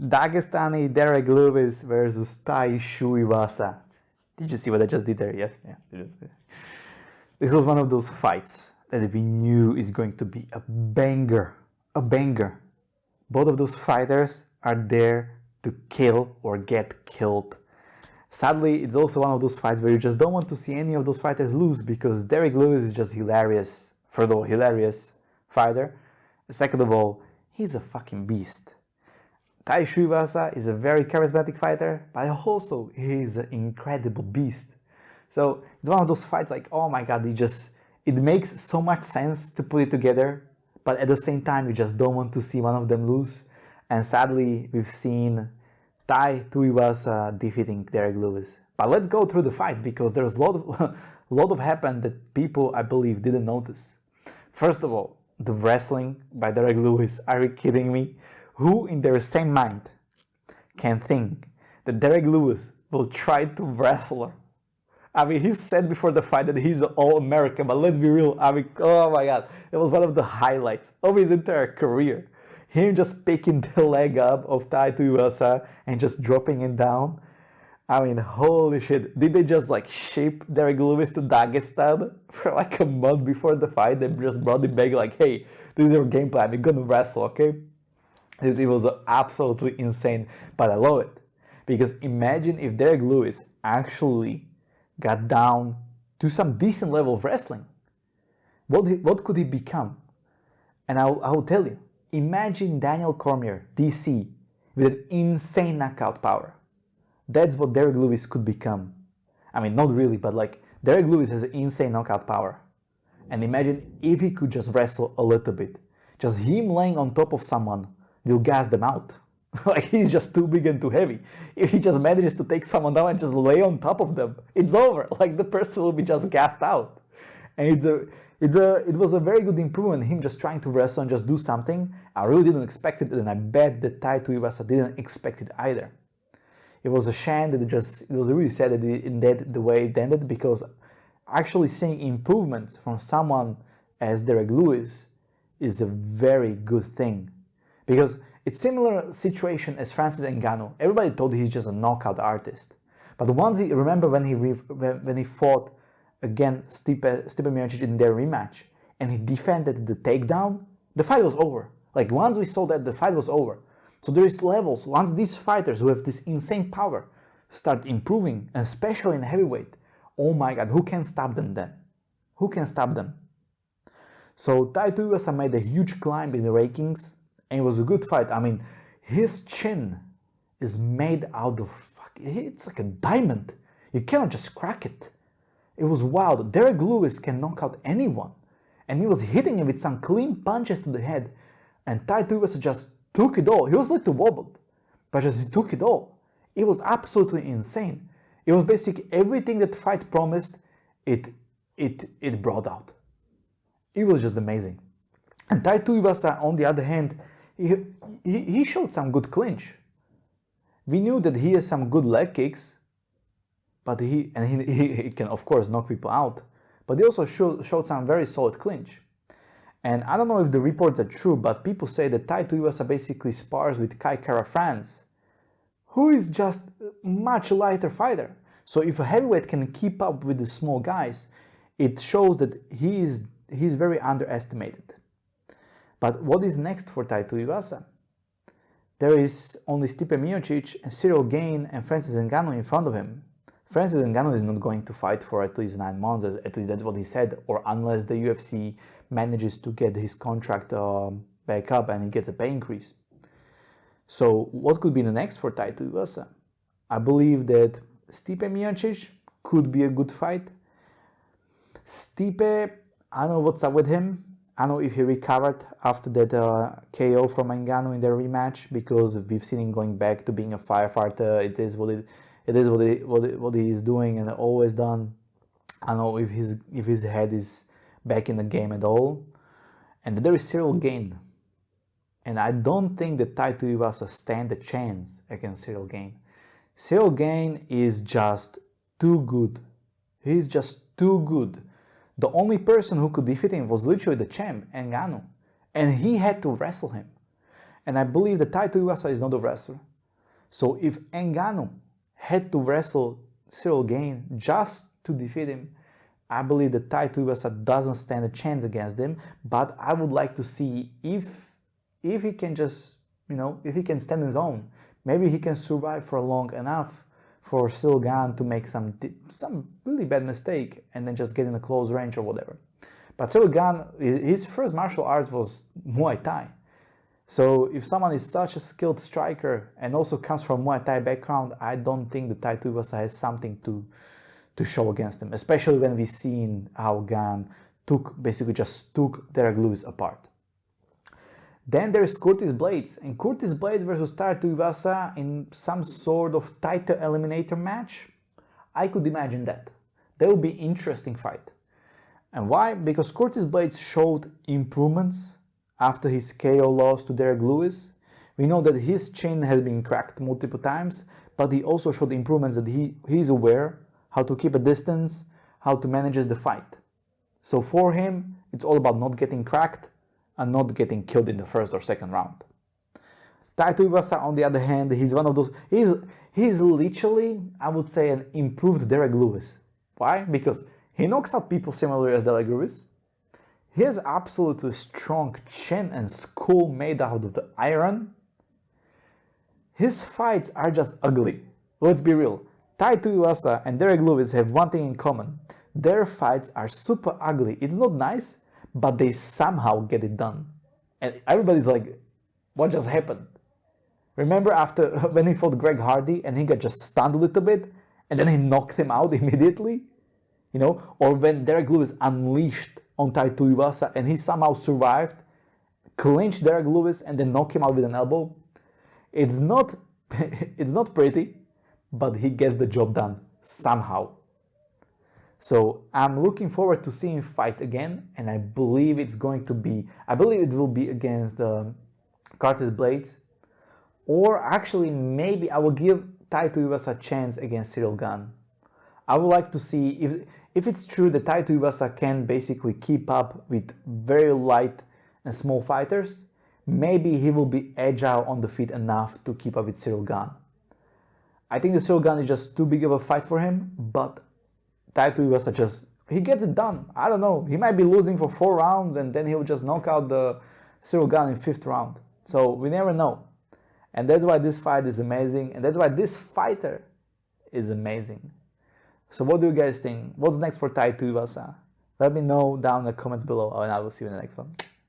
Dagestani Derek Lewis versus Shoeyvasa. Did you see what I just did there? Yes? Yeah. This was one of those fights that we knew is going to be a banger. A banger. Both of those fighters are there to kill or get killed. Sadly, it's also one of those fights where you just don't want to see any of those fighters lose because Derek Lewis is just hilarious. First of all, hilarious fighter. Second of all, he's a fucking beast. Shoeyvasa is a very charismatic fighter, but also he's an incredible beast. So it's one of those fights like, oh my god, it makes so much sense to put it together, but at the same time you just don't want to see one of them lose. And sadly, we've seen Tuivasa defeating Derek Lewis. But let's go through the fight because there's a lot of happened that people, I believe, didn't notice. First of all, the wrestling by Derek Lewis. Are you kidding me? Who in their sane mind can think that Derek Lewis will try to wrestle her? I mean, he said before the fight that he's all-American, but let's be real. I mean, oh my god, it was one of the highlights of his entire career. Him just picking the leg up of Tuivasa and just dropping it down. I mean, holy shit. Did they just like ship Derek Lewis to Dagestan for like a month before the fight? They just brought him back like, hey, this is your game plan. You're gonna wrestle, okay? It was absolutely insane, but I love it. Because imagine if Derek Lewis actually got down to some decent level of wrestling. What could he become? And I'll tell you. Imagine Daniel Cormier, DC, with an insane knockout power. That's what Derek Lewis could become. I mean, not really, but like, Derek Lewis has an insane knockout power. And imagine if he could just wrestle a little bit. Just him laying on top of someone will gas them out. Like, he's just too big and too heavy. If he just manages to take someone down and just lay on top of them, it's over. Like, the person will be just gassed out. And it was a very good improvement, him just trying to wrestle and just do something. I really didn't expect it, and I bet that Tuivasa didn't expect it either. It was a shame that it was really sad that it ended the way it ended, because actually seeing improvements from someone as Derek Lewis is a very good thing. Because it's similar situation as Francis Ngannou. Everybody thought he's just a knockout artist. But once remember when he fought again Stipe Miocic in their rematch, and he defended the takedown, the fight was over. Like, once we saw that, the fight was over. So there is levels. Once these fighters who have this insane power start improving, and especially in heavyweight, oh my god, who can stop them then? Who can stop them? So Tuivasa made a huge climb in the rankings, and it was a good fight. I mean, his chin is made out of it's like a diamond. You cannot just crack it. It was wild. Derek Lewis can knock out anyone. And he was hitting him with some clean punches to the head. And Tuivasa just took it all. He was a little wobbled, but just he took it all. It was absolutely insane. It was basically everything that fight promised, it brought out. It was just amazing. And Tuivasa, on the other hand, he showed some good clinch. We knew that he has some good leg kicks, but he can of course knock people out, but he also showed some very solid clinch. And I don't know if the reports are true, but people say that Tuivasa basically spars with Kai Kara-France, who is just a much lighter fighter. So if a heavyweight can keep up with the small guys, it shows that he's very underestimated. But what is next for Tuivasa? There is only Stipe Miocic, Cyril Gane, and Francis Ngannou in front of him. Francis Ngannou is not going to fight for at least 9 months, at least that's what he said, or unless the UFC manages to get his contract back up and he gets a pay increase. So what could be the next for Tuivasa? I believe that Stipe Miocic could be a good fight. Stipe, I don't know what's up with him. I don't know if he recovered after that KO from Ngannou in their rematch, because we've seen him going back to being a firefighter. It is what he is doing and always done. I don't know if his head is back in the game at all. And there is Cyril Gane. And I don't think that Tuivasa stand a chance against Cyril Gane. Cyril Gane is just too good. He's just too good. The only person who could defeat him was literally the champ, Ngannou. And he had to wrestle him. And I believe that Tuivasa is not a wrestler. So if Ngannou had to wrestle Cyril Gane just to defeat him, I believe that Tai Tuivasa doesn't stand a chance against him, but I would like to see if he can just, if he can stand his own. Maybe he can survive for long enough for Cyril Gane to make some really bad mistake and then just get in a close range or whatever. But Cyril Gane, his first martial arts was Muay Thai. So if someone is such a skilled striker and also comes from Muay Thai background, I don't think that Tai Tuivasa has something to show against him, especially when we've seen how Gane basically just took Derek Lewis apart. Then there's Curtis Blades, and Curtis Blades versus Tai Tuivasa in some sort of title eliminator match. I could imagine that. That would be an interesting fight. And why? Because Curtis Blades showed improvements after his KO loss to Derek Lewis. We know that his chin has been cracked multiple times, but he also showed improvements that he's aware how to keep a distance, how to manage the fight. So for him, it's all about not getting cracked and not getting killed in the first or second round. Tai Tuivasa, on the other hand, he's one of those, he's literally, I would say, an improved Derek Lewis. Why? Because he knocks out people similarly as Derek Lewis. He has absolutely strong chin and skull made out of the iron. His fights are just ugly. Let's be real. Tai Tuivasa and Derek Lewis have one thing in common. Their fights are super ugly. It's not nice, but they somehow get it done. And everybody's like, what just happened? Remember after when he fought Greg Hardy and he got just stunned a little bit and then he knocked him out immediately? Or when Derek Lewis unleashed on Tai Tuivasa and he somehow survived, clinched Derek Lewis and then knocked him out with an elbow. It's not pretty, but he gets the job done somehow. So I'm looking forward to seeing him fight again, and I believe it will be against Curtis Blades, or actually maybe I will give Tai Tuivasa a chance against Cyril Gane. I would like to see if it's true that Tai Tuivasa can basically keep up with very light and small fighters, maybe he will be agile on the feet enough to keep up with Cyril Gane. I think the Cyril Gane is just too big of a fight for him, but Tai Tuivasa he gets it done. I don't know, he might be losing for 4 rounds and then he'll just knock out the Cyril Gane in 5th round. So we never know. And that's why this fight is amazing, and that's why this fighter is amazing. So what do you guys think? What's next for Tai Tuivasa? Let me know down in the comments below, and I will see you in the next one.